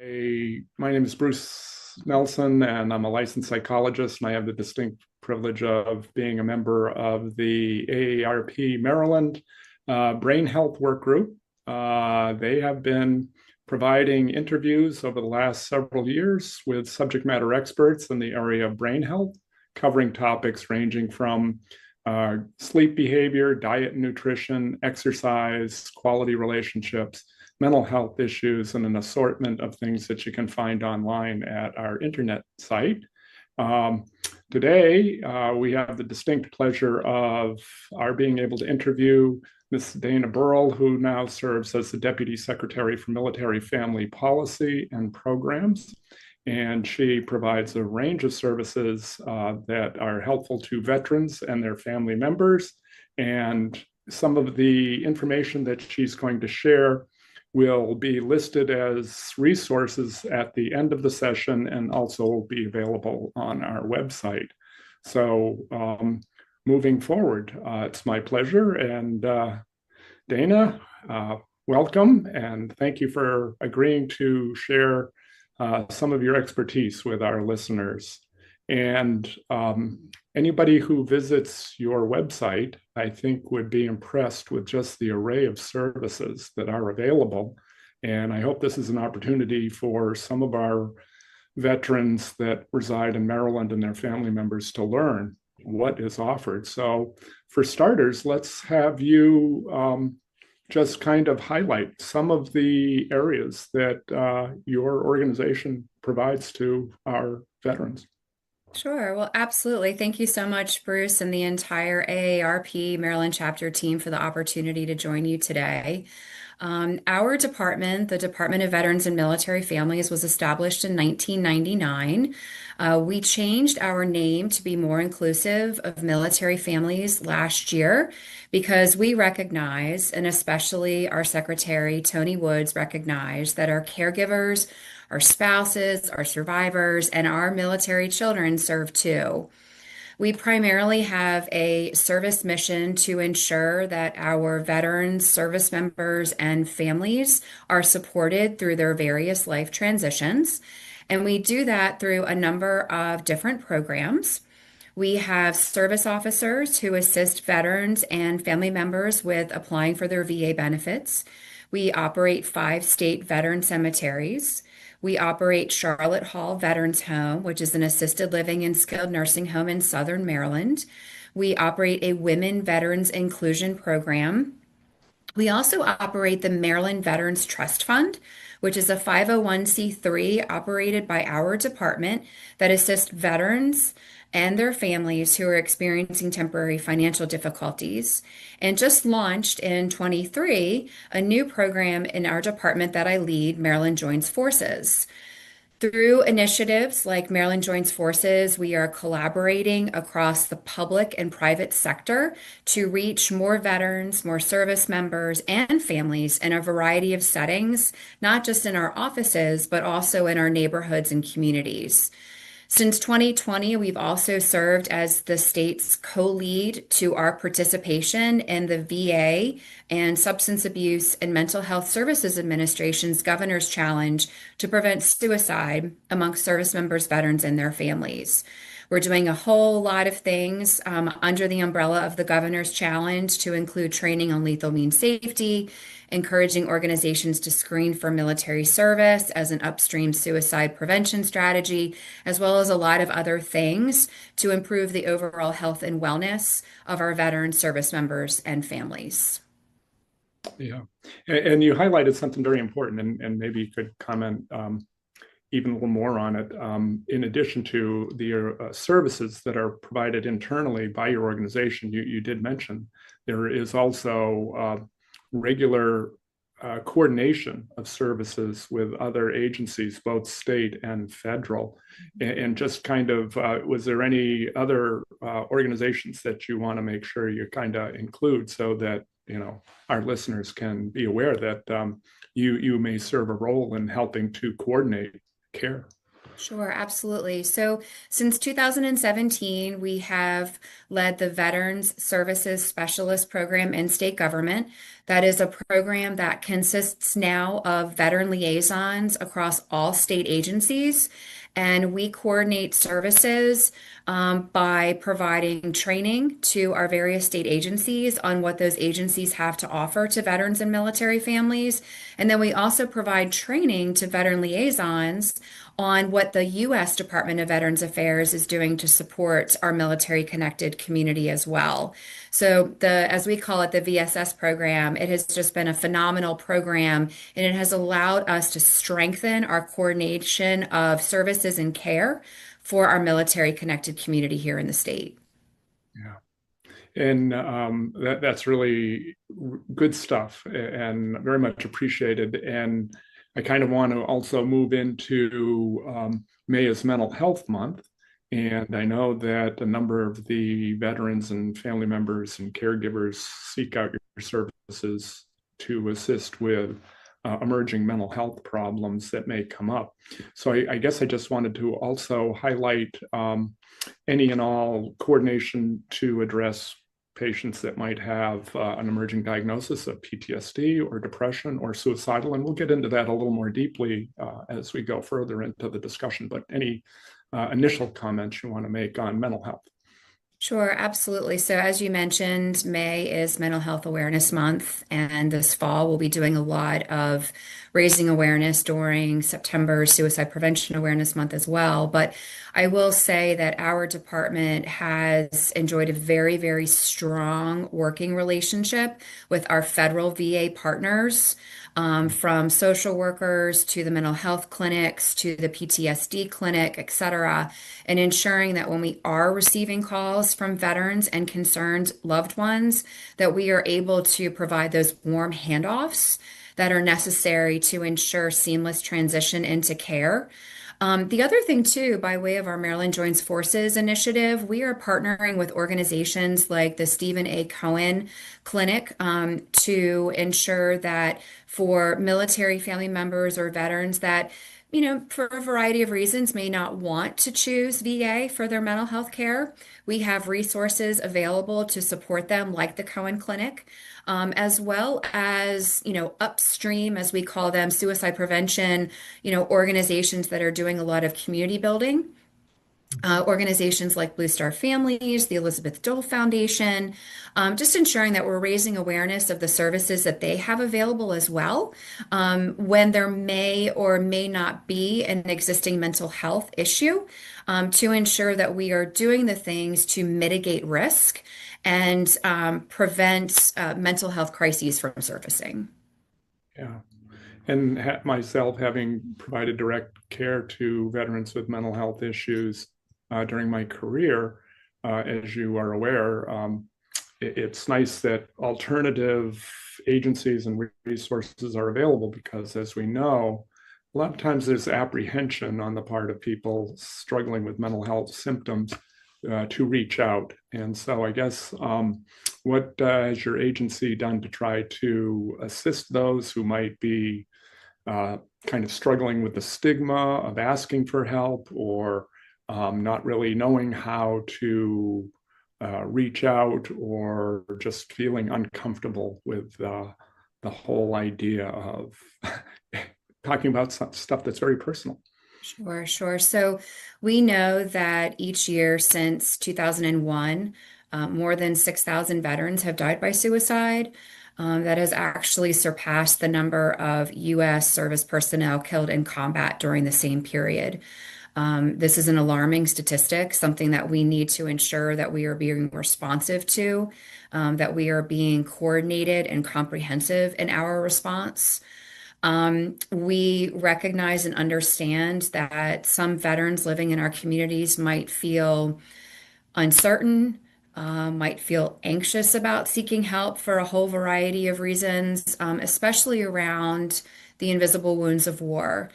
My name is Bruce Nelson, and I'm a licensed psychologist, and I have the distinct privilege of being a member of the AARP Maryland Brain Health Work Group. They have been providing interviews over the last several years with subject matter experts in the area of brain health, covering topics ranging from sleep behavior, diet and nutrition, exercise, quality relationships, mental health issues, and an assortment of things that you can find online at our internet site. Um, Today, we have the distinct pleasure of our being able to interview Ms. Dana Burrell, who now serves as the Deputy Secretary for Military Family Policy and Programs. And she provides a range of services that are helpful to veterans and their family members. And some of the information that she's going to share will be listed as resources at the end of the session and also will be available on our website. So moving forward, it's my pleasure. And Dana, welcome, and thank you for agreeing to share some of your expertise with our listeners. And anybody who visits your website, I think, would be impressed with just the array of services that are available. And I hope this is an opportunity for some of our veterans that reside in Maryland and their family members to learn what is offered. So, for starters, let's have you just kind of highlight some of the areas that your organization provides to our veterans. Sure. Well, absolutely. Thank you so much, Bruce, and the entire AARP Maryland chapter team for the opportunity to join you today. Our department, the Department of Veterans and Military Families, was established in 1999. We changed our name to be more inclusive of military families last year because we recognize, and especially our secretary, Tony Woods, recognized that our caregivers, our spouses, our survivors, and our military children serve too. We primarily have a service mission to ensure that our veterans, service members, and families are supported through their various life transitions. And we do that through a number of different programs. We have service officers who assist veterans and family members with applying for their VA benefits. We operate 5 state veteran cemeteries. We operate Charlotte Hall Veterans Home, which is an assisted living and skilled nursing home in Southern Maryland. We operate a women veterans inclusion program. We also operate the Maryland Veterans Trust Fund, which is a 501(c)(3) operated by our department that assists veterans and their families who are experiencing temporary financial difficulties. And just launched in 23 a new program in our department that I lead, Maryland Joins Forces. Through initiatives like Maryland Joins Forces, we are collaborating across the public and private sector to reach more veterans, more service members, and families in a variety of settings, not just in our offices, but also in our neighborhoods and communities. Since 2020, we've also served as the state's co-lead to our participation in the VA and Substance Abuse and Mental Health Services Administration's Governor's Challenge to prevent suicide amongst service members, veterans, and their families. We're doing a whole lot of things under the umbrella of the Governor's Challenge to include training on lethal means safety, encouraging organizations to screen for military service as an upstream suicide prevention strategy, as well as a lot of other things to improve the overall health and wellness of our veteran service members and families. Yeah. And you highlighted something very important, and maybe you could comment even a little more on it. In addition to the services that are provided internally by your organization, you did mention there is also regular coordination of services with other agencies, both state and federal. And just kind of, was there any other organizations that you want to make sure you kind of include so that our listeners can be aware that you may serve a role in helping to coordinate care? Sure, absolutely. So, since 2017, we have led the Veterans Services Specialist Program in state government. That is a program that consists now of veteran liaisons across all state agencies, and we coordinate services by providing training to our various state agencies on what those agencies have to offer to veterans and military families. And then we also provide training to veteran liaisons on what the U.S. Department of Veterans Affairs is doing to support our military connected community as well. So as we call it, the VSS program, it has just been a phenomenal program, and it has allowed us to strengthen our coordination of services and care for our military connected community here in the state. Yeah. And that's really good stuff and very much appreciated. And I kind of want to also move into May is Mental Health Month. And I know that a number of the veterans and family members and caregivers seek out your services to assist with emerging mental health problems that may come up. So I guess I just wanted to also highlight any and all coordination to address patients that might have an emerging diagnosis of PTSD or depression or suicidal. And we'll get into that a little more deeply as we go further into the discussion. But any initial comments you want to make on mental health? Sure, absolutely. So, as you mentioned, May is Mental Health Awareness Month, and this fall we'll be doing a lot of raising awareness during September Suicide Prevention Awareness Month as well. But I will say that our department has enjoyed a very, very strong working relationship with our federal VA partners, from social workers to the mental health clinics to the PTSD clinic, et cetera, and ensuring that when we are receiving calls from veterans and concerned loved ones, that we are able to provide those warm handoffs that are necessary to ensure seamless transition into care. The other thing, too, by way of our Maryland Joins Forces initiative, we are partnering with organizations like the Stephen A. Cohen Clinic to ensure that for military family members or veterans that for a variety of reasons, may not want to choose VA for their mental health care. We have resources available to support them, like the Cohen Clinic, as well as, upstream, as we call them, suicide prevention, organizations that are doing a lot of community building. Organizations like Blue Star Families, the Elizabeth Dole Foundation, just ensuring that we're raising awareness of the services that they have available as well, when there may or may not be an existing mental health issue, to ensure that we are doing the things to mitigate risk and prevent mental health crises from surfacing. Yeah. And myself, having provided direct care to veterans with mental health issues during my career, as you are aware, it's nice that alternative agencies and resources are available because, as we know, a lot of times there's apprehension on the part of people struggling with mental health symptoms to reach out. And so I guess what has your agency done to try to assist those who might be kind of struggling with the stigma of asking for help or not really knowing how to reach out or just feeling uncomfortable with the whole idea of talking about stuff that's very personal? Sure, sure. So we know that each year since 2001, more than 6,000 veterans have died by suicide. That has actually surpassed the number of U.S. service personnel killed in combat during the same period. This is an alarming statistic, something that we need to ensure that we are being responsive to, that we are being coordinated and comprehensive in our response. We recognize and understand that some veterans living in our communities might feel uncertain, might feel anxious about seeking help for a whole variety of reasons, especially around the invisible wounds of war,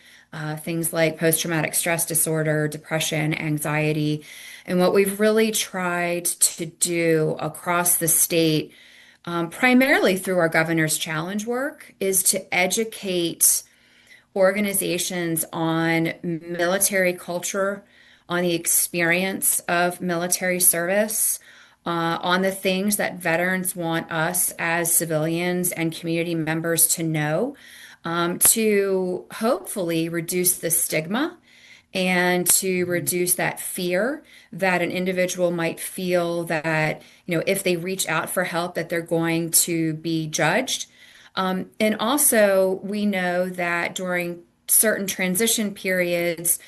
things like post-traumatic stress disorder, depression, anxiety. And what we've really tried to do across the state, primarily through our governor's challenge work, is to educate organizations on military culture, on the experience of military service, on the things that veterans want us as civilians and community members to know, to hopefully reduce the stigma and to reduce that fear that an individual might feel that, if they reach out for help, that they're going to be judged. And also, we know that during certain transition periods,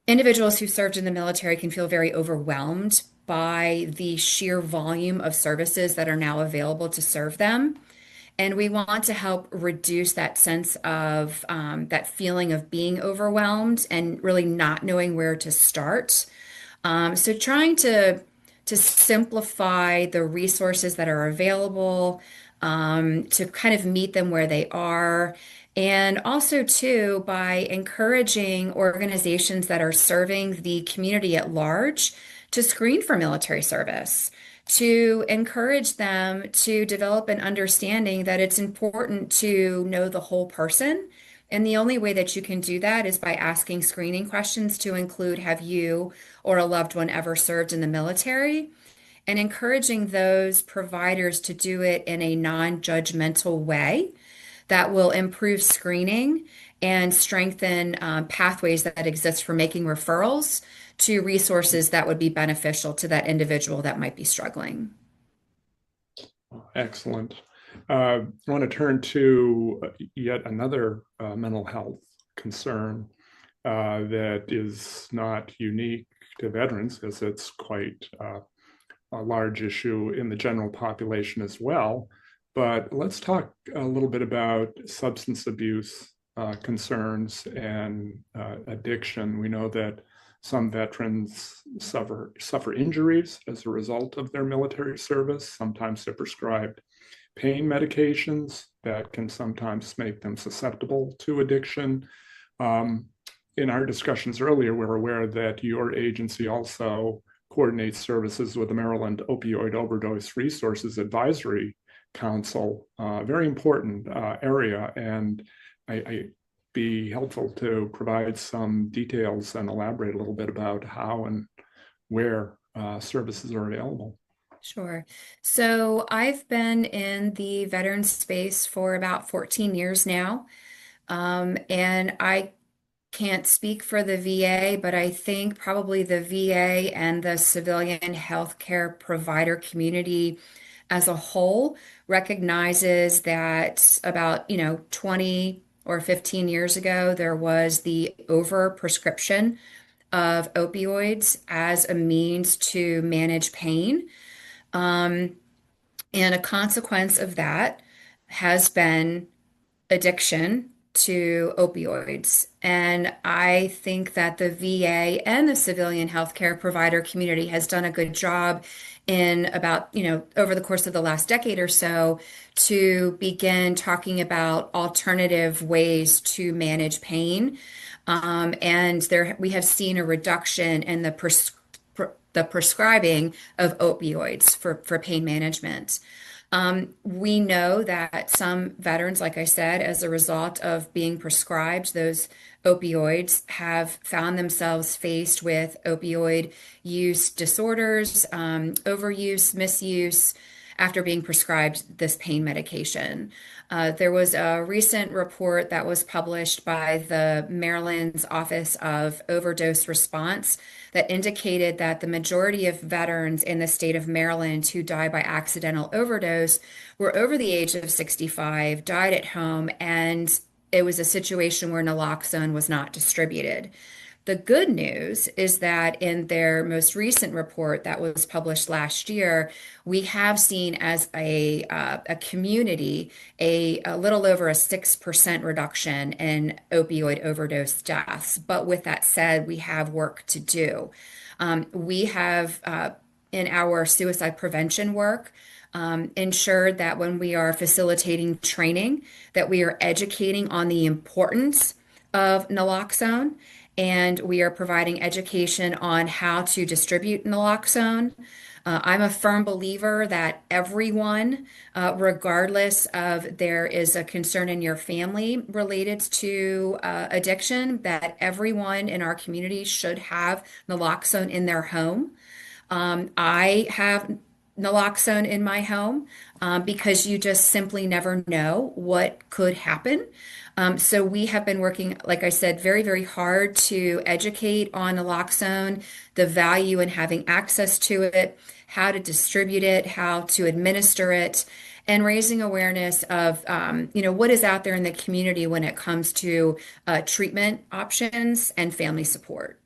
individuals who served in the military can feel very overwhelmed by the sheer volume of services that are now available to serve them. And we want to help reduce that sense of that feeling of being overwhelmed and really not knowing where to start. So trying to simplify the resources that are available, to kind of meet them where they are. And also, too, by encouraging organizations that are serving the community at large to screen for military service, to encourage them to develop an understanding that it's important to know the whole person. And the only way that you can do that is by asking screening questions to include, have you or a loved one ever served in the military? And encouraging those providers to do it in a non-judgmental way that will improve screening and strengthen pathways that exist for making referrals to resources that would be beneficial to that individual that might be struggling. Excellent. I want to turn to yet another mental health concern that is not unique to veterans, as it's quite a large issue in the general population as well. But let's talk a little bit about substance abuse concerns and addiction. We know that some veterans suffer injuries as a result of their military service. Sometimes they're prescribed pain medications that can sometimes make them susceptible to addiction. In our discussions earlier, we're aware that your agency also coordinates services with the Maryland Opioid Overdose Resources Advisory Council, very important area, and I'd be helpful to provide some details and elaborate a little bit about how and where services are available. Sure. So I've been in the veteran space for about 14 years now. And I can't speak for the VA, but I think probably the VA and the civilian healthcare provider community as a whole recognizes that about, 20 or 15 years ago, there was the overprescription of opioids as a means to manage pain. Um, and a consequence of that has been addiction to opioids. And I think that the VA and the civilian healthcare provider community has done a good job in about, over the course of the last decade or so to begin talking about alternative ways to manage pain. And there we have seen a reduction in the prescribing of opioids for pain management. We know that some veterans, like I said, as a result of being prescribed those opioids, have found themselves faced with opioid use disorders, overuse, misuse, after being prescribed this pain medication. There was a recent report that was published by the Maryland's Office of Overdose Response that indicated that the majority of veterans in the state of Maryland who die by accidental overdose were over the age of 65, died at home, and it was a situation where naloxone was not distributed. The good news is that in their most recent report that was published last year, we have seen as a community a little over a 6% reduction in opioid overdose deaths. But with that said, we have work to do. We have in our suicide prevention work ensured that when we are facilitating training, that we are educating on the importance of naloxone, and we are providing education on how to distribute naloxone. I'm a firm believer that everyone, regardless of there is a concern in your family related to addiction, that everyone in our community should have naloxone in their home. I have naloxone in my home because you just simply never know what could happen. So we have been working, like I said, very, very hard to educate on naloxone, the value in having access to it, how to distribute it, how to administer it, and raising awareness of, what is out there in the community when it comes to treatment options and family support.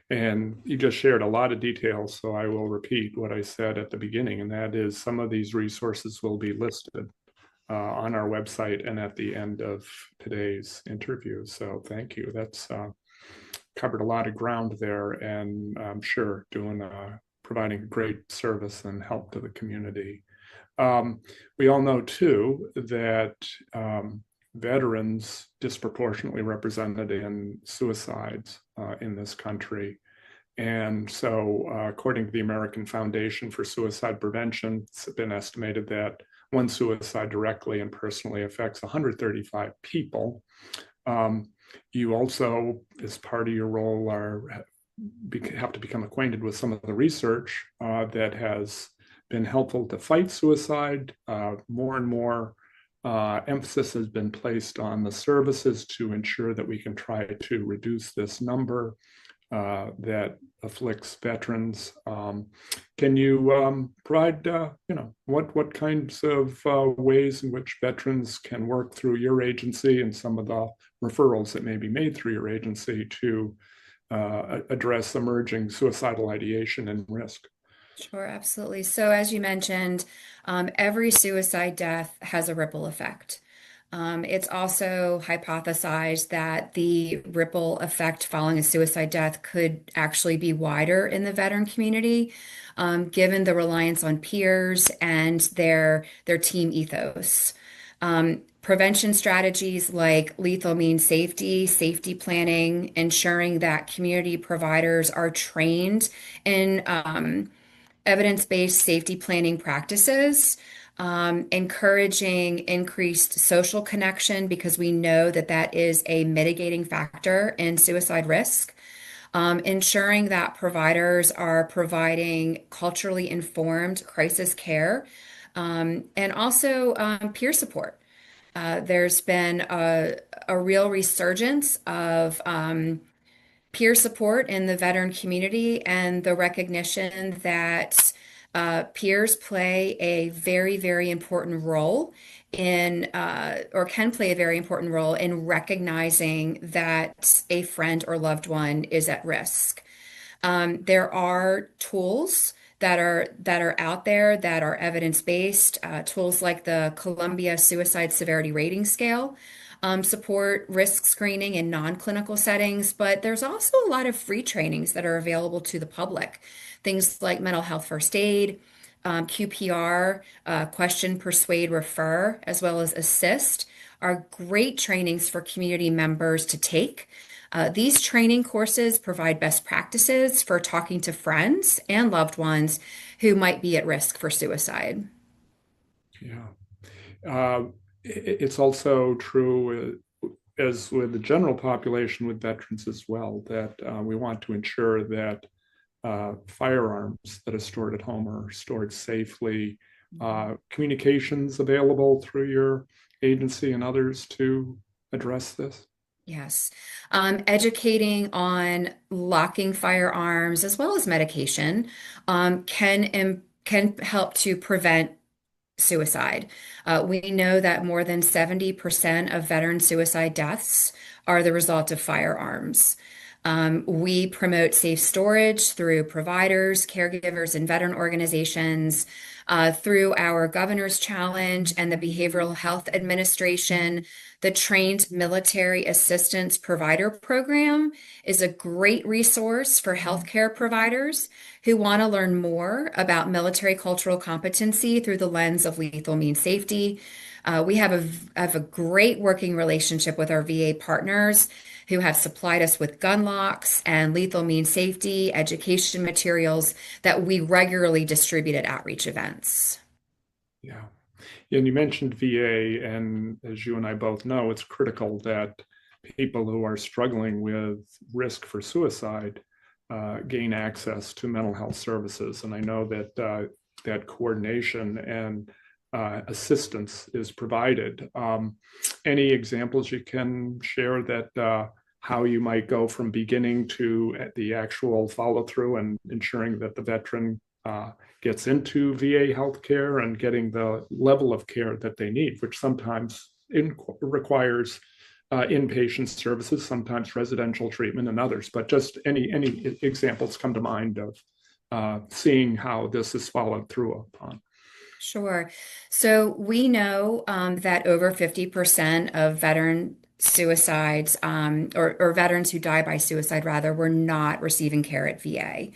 And you just shared a lot of details, so I will repeat what I said at the beginning, and that is some of these resources will be listed on our website and at the end of today's interview. So thank you. That's covered a lot of ground there, and I'm sure providing great service and help to the community. We all know too that veterans disproportionately represented in suicides in this country. And so, according to the American Foundation for Suicide Prevention, it's been estimated that one suicide directly and personally affects 135 people. You also, as part of your role, have to become acquainted with some of the research that has been helpful to fight suicide. More and more emphasis has been placed on the services to ensure that we can try to reduce this number that afflicts veterans. Can you provide, what kinds of ways in which veterans can work through your agency and some of the referrals that may be made through your agency to address emerging suicidal ideation and risk? Sure, absolutely. So, as you mentioned, every suicide death has a ripple effect. It's also hypothesized that the ripple effect following a suicide death could actually be wider in the veteran community, given the reliance on peers and their team ethos. Prevention strategies like lethal means safety, safety planning, ensuring that community providers are trained in evidence-based safety planning practices, encouraging increased social connection because we know that that is a mitigating factor in suicide risk, ensuring that providers are providing culturally informed crisis care, and also peer support. There's been a real resurgence of peer support in the veteran community and the recognition that peers play a very, very important role or can play a very important role in recognizing that a friend or loved one is at risk. There are tools that are out there that are evidence-based, tools like the Columbia Suicide Severity Rating Scale support risk screening in non-clinical settings, but there's also a lot of free trainings that are available to the public. Things like mental health first aid, QPR, question, persuade, refer, as well as assist are great trainings for community members to take. These training courses provide best practices for talking to friends and loved ones who might be at risk for suicide. Yeah. Uh, it's also true, as with the general population with veterans as well, that we want to ensure that firearms that are stored at home are stored safely. Communications available through your agency and others to address this? Yes. Educating on locking firearms as well as medication can help to prevent suicide. We know that more than 70% of veteran suicide deaths are the result of firearms. We promote safe storage through providers, caregivers, and veteran organizations, through our Governor's Challenge and the Behavioral Health Administration. The Trained Military Assistance Provider Program is a great resource for healthcare providers who want to learn more about military cultural competency through the lens of lethal means safety. We have a great working relationship with our VA partners who have supplied us with gun locks and lethal means safety education materials that we regularly distribute at outreach events. Yeah. And you mentioned VA, and as you and I both know, it's critical that people who are struggling with risk for suicide gain access to mental health services. And I know that that coordination and assistance is provided. Any examples you can share that how you might go from beginning to the actual follow through and ensuring that the veteran gets into VA healthcare and getting the level of care that they need, which sometimes requires inpatient services, sometimes residential treatment, and others. But just any examples come to mind of seeing how this is followed through upon. Sure. So we know that over 50% of veteran suicides, or veterans who die by suicide, rather, were not receiving care at VA.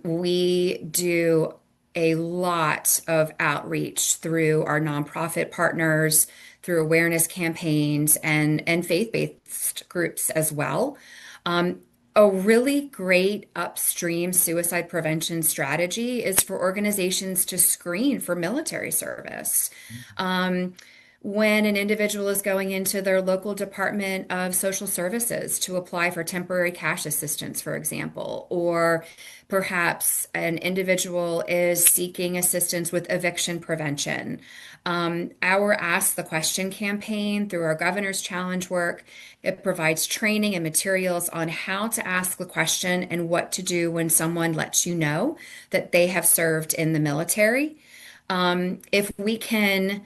We do a lot of outreach through our nonprofit partners, through awareness campaigns, and faith-based groups as well. Um, a really great upstream suicide prevention strategy is for organizations to screen for military service. Um, when an individual is going into their local Department of Social Services to apply for temporary cash assistance, for example, or perhaps an individual is seeking assistance with eviction prevention. Our Ask the Question campaign through our Governor's Challenge work, it provides training and materials on how to ask the question and what to do when someone lets you know that they have served in the military. If we can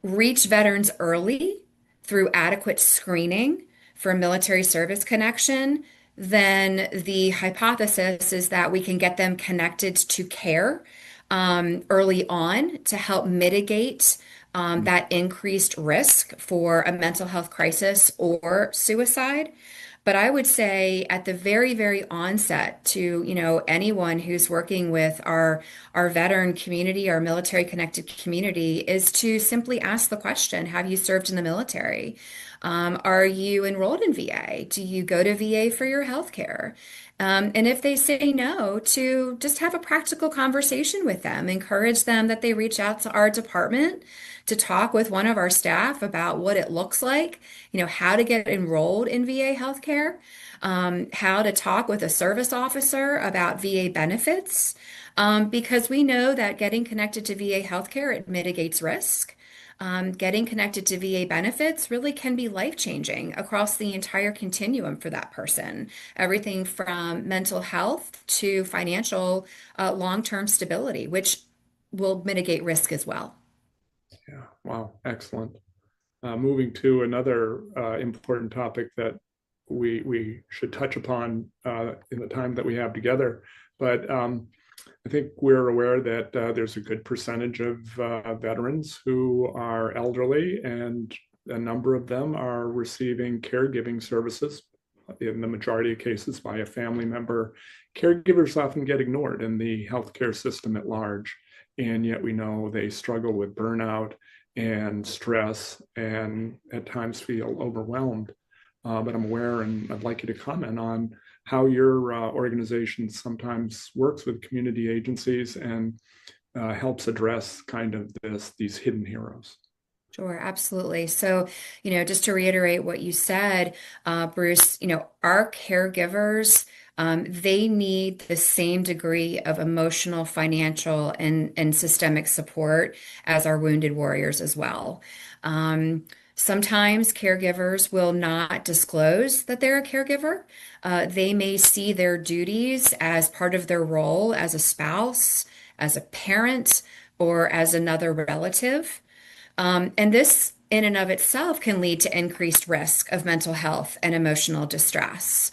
reach veterans early through adequate screening for military service connection, then the hypothesis is that we can get them connected to care early on to help mitigate that increased risk for a mental health crisis or suicide. But I would say at the very, very onset to, anyone who's working with our veteran community, our military connected community, is to simply ask the question, have you served in the military? Are you enrolled in VA? Do you go to VA for your health care? And if they say no, to just have a practical conversation with them, encourage them that they reach out to our department to talk with one of our staff about what it looks like, how to get enrolled in VA healthcare, how to talk with a service officer about VA benefits, because we know that getting connected to VA healthcare, it mitigates risk. Getting connected to VA benefits really can be life-changing across the entire continuum for that person. Everything from mental health to financial long-term stability, which will mitigate risk as well. Yeah, wow, excellent. Moving to another important topic that we should touch upon in the time that we have together, but I think we're aware that there's a good percentage of veterans who are elderly, and a number of them are receiving caregiving services, in the majority of cases by a family member. Caregivers often get ignored in the healthcare system at large, and yet we know they struggle with burnout and stress and at times feel overwhelmed. But I'm aware, and I'd like you to comment on how your organization sometimes works with community agencies and helps address kind of these hidden heroes. Sure, absolutely. So, just to reiterate what you said, Bruce, our caregivers, they need the same degree of emotional, financial, and systemic support as our wounded warriors as well. Sometimes caregivers will not disclose that they're a caregiver. They may see their duties as part of their role as a spouse, as a parent, or as another relative. And this, in and of itself, can lead to increased risk of mental health and emotional distress.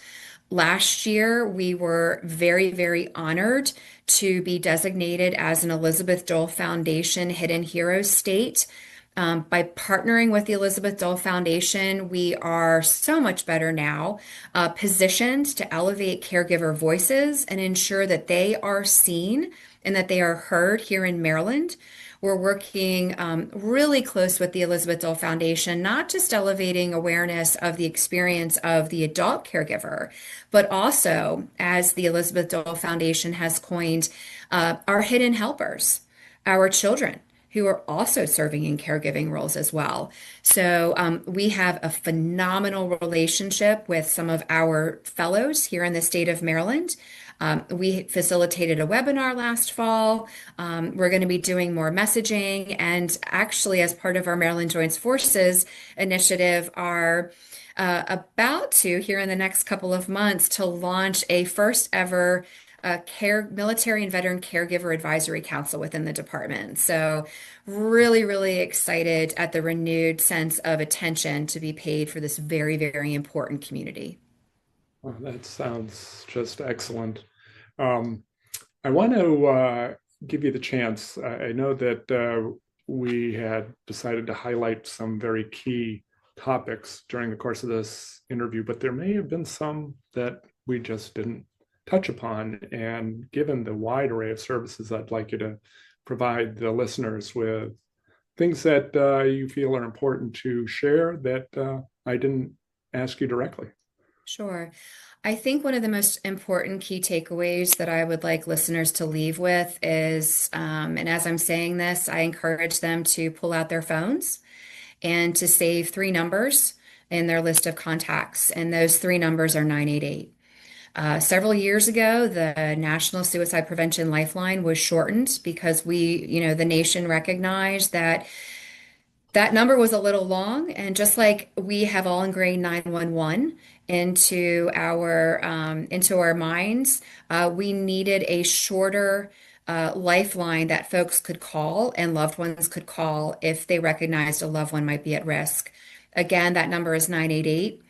Last year, we were very, very honored to be designated as an Elizabeth Dole Foundation Hidden Heroes State. By partnering with the Elizabeth Dole Foundation, we are so much better now positioned to elevate caregiver voices and ensure that they are seen and that they are heard here in Maryland. We're working really close with the Elizabeth Dole Foundation, not just elevating awareness of the experience of the adult caregiver, but also, as the Elizabeth Dole Foundation has coined, our hidden helpers, our children who are also serving in caregiving roles as well. So we have a phenomenal relationship with some of our fellows here in the state of Maryland. We facilitated a webinar last fall. We're going to be doing more messaging, and actually, as part of our Maryland Joins Forces initiative, are about to, here in the next couple of months, to launch a first ever military and veteran caregiver advisory council within the department. So really, really excited at the renewed sense of attention to be paid for this very, very important community. Well, that sounds just excellent. Um, I want to give you the chance. I know that we had decided to highlight some very key topics during the course of this interview, but there may have been some that we just didn't touch upon. And given the wide array of services, I'd like you to provide the listeners with things that you feel are important to share that I didn't ask you directly. Sure. I think one of the most important key takeaways that I would like listeners to leave with is, and as I'm saying this, I encourage them to pull out their phones and to save three numbers in their list of contacts. And those three numbers are 988. Several years ago, the National Suicide Prevention Lifeline was shortened because the nation recognized that that number was a little long. And just like we have all ingrained 911 into our minds, we needed a shorter lifeline that folks could call and loved ones could call if they recognized a loved one might be at risk. Again, that number is 988.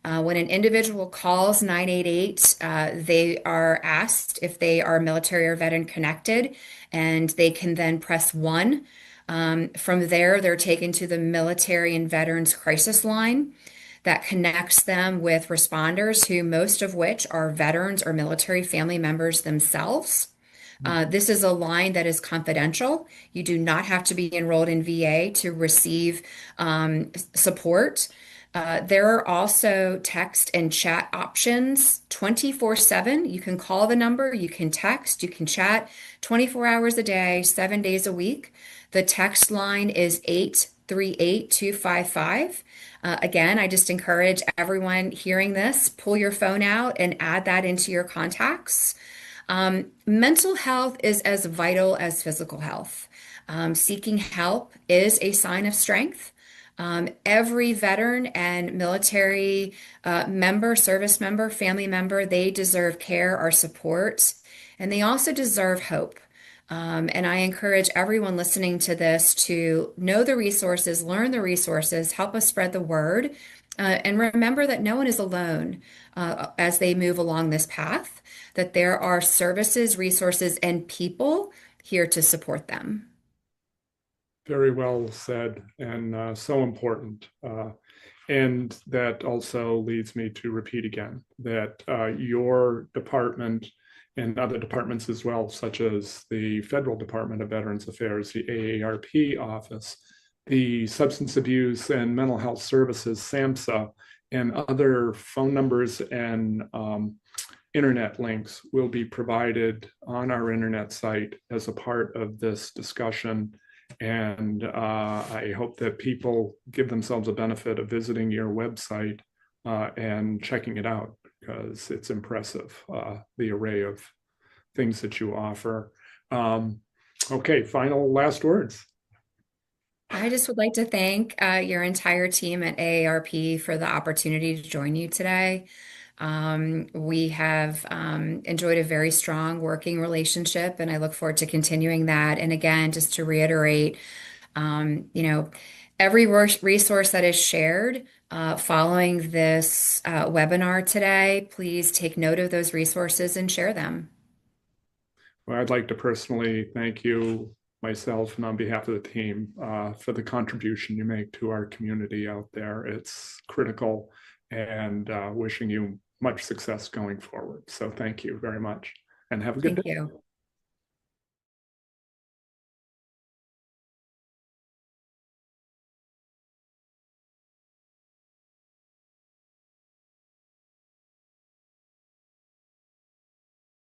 When an individual calls 988, they are asked if they are military or veteran connected, and they can then press 1. From there, they're taken to the Military and Veterans Crisis Line that connects them with responders who most of which are veterans or military family members themselves. This is a line that is confidential. You do not have to be enrolled in VA to receive support. There are also text and chat options 24/7. You can call the number, you can text, you can chat 24 hours a day, 7 days a week. The text line is 838-255. Again, I just encourage everyone hearing this, pull your phone out and add that into your contacts. Mental health is as vital as physical health. Seeking help is a sign of strength. Every veteran and military member, service member, family member, they deserve care or support, and they also deserve hope. And I encourage everyone listening to this to know the resources, learn the resources, help us spread the word, and remember that no one is alone as they move along this path, that there are services, resources, and people here to support them. Very well said, and so important. And that also leads me to repeat again that your department and other departments as well, such as the Federal Department of Veterans Affairs, the AARP office, the Substance Abuse and Mental Health Services, SAMHSA, and other phone numbers and internet links will be provided on our internet site as a part of this discussion. And I hope that people give themselves a benefit of visiting your website and checking it out, because it's impressive, the array of things that you offer. Okay, final last words. I just would like to thank your entire team at AARP for the opportunity to join you today. We have enjoyed a very strong working relationship, and I look forward to continuing that. And again, just to reiterate, every resource that is shared following this webinar today, please take note of those resources and share them. Well, I'd like to personally thank you myself and on behalf of the team for the contribution you make to our community out there. It's critical, and wishing you much success going forward. So thank you very much and have a good Thank day. you.